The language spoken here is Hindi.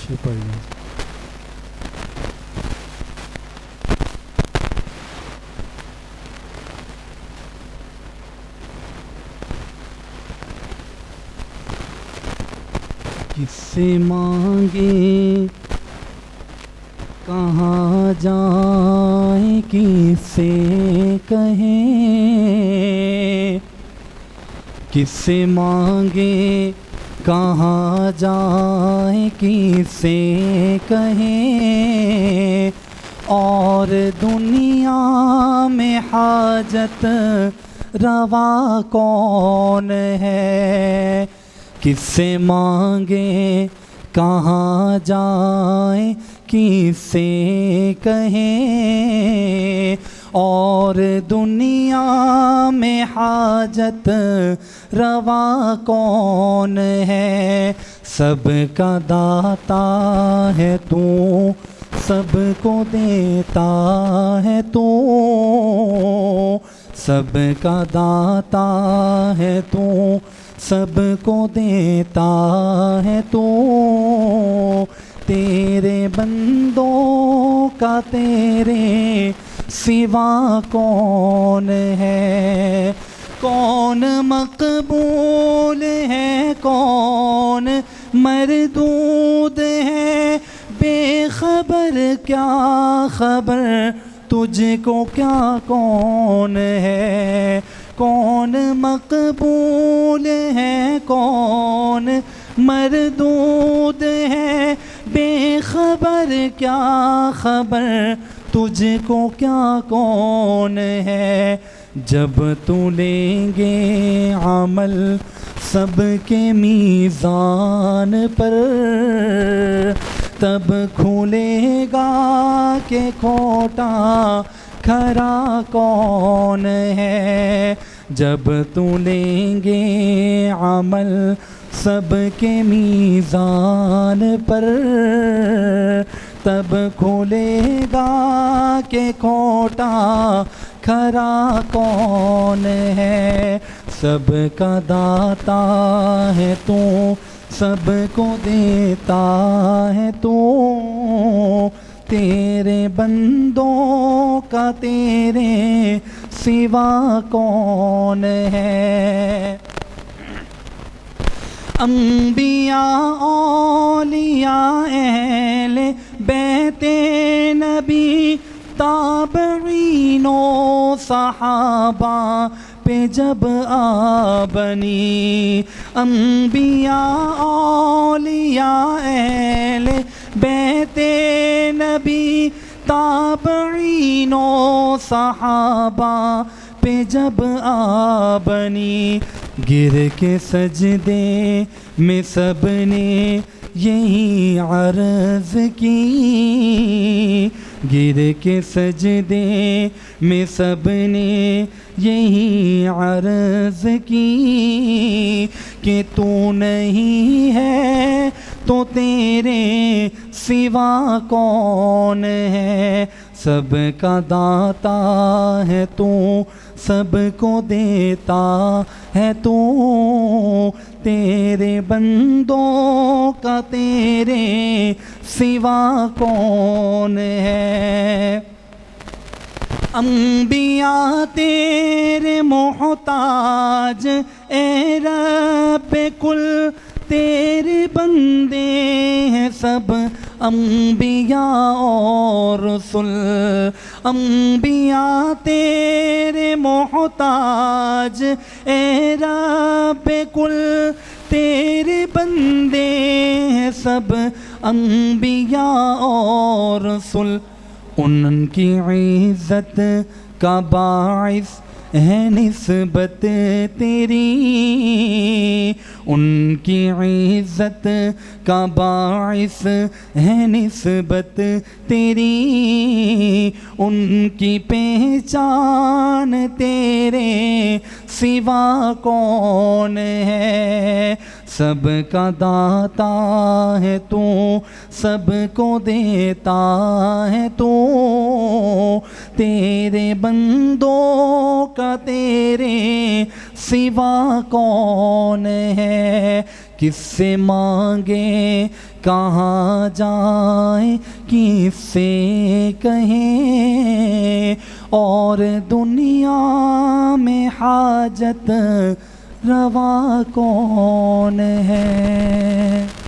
पीछे पड़ गया। किससे मांगे कहाँ जाए, किससे कहें, किससे मांगे कहाँ जाए, किससे कहें, और दुनिया में हाजत रवा कौन है। किससे मांगे कहाँ जाए, किससे कहें, और दुनिया में हाजत रवा कौन है। सबका दाता है तू, सबको देता है तू, सबका दाता है तू, सबको देता है तू। तेरे बंदों का तेरे सिवा कौन है। कौन मकबूल है, कौन मरदूद है, बेखबर क्या खबर, तुझको क्या कौन है। कौन मकबूल है, कौन मरदूद है, बेखबर क्या खबर, तुझको क्या कौन है। जब तू लेंगे अमल सबके मीज़ान पर, तब खुलेगा के खोटा खरा कौन है। जब तू लेंगे अमल सबके मीज़ान पर, तब खुलेगा के खोटा खरा कौन है। सबका दाता है तू, सबको देता है तू, तेरे बंदों का तेरे सिवा कौन है। अंबिया औलिया अहले बैते नबी, ताबईनो सहाबा पे जब आ बनी। अंबिया औलिया अहले बैते नबी, ताबईनो सहाबा पे जब आ बनी। गिर के सजदे में सबने यही अर्ज़ की, गिर के सजदे में सबने यही अर्ज़ की, कि तू नहीं है तो तेरे सिवा कौन है। सबका दाता है तू, सबको देता है तू, तेरे बंदों का तेरे सिवा कौन है। अंबिया तेरे मोहताज ए रब कुल, तेरे बंदे हैं सब अंबिया और रसूल। अंबिया तेरे मोहताज ए रब कुल, तेरे बंदे हैं सब अंबिया और रसूल। उनकी इज़्ज़त का बाइस है निस्बत तेरी, उनकी इज़्ज़त का बाइस है निस्बत तेरी। उनकी पहचान तेरे सिवा कौन है। सबका दाता है तू, सबको देता है तू, तेरे बंदों का तेरे सिवा कौन है। किससे मांगे कहाँ जाए किससे कहें, और दुनिया में हाजत रवा कौन है।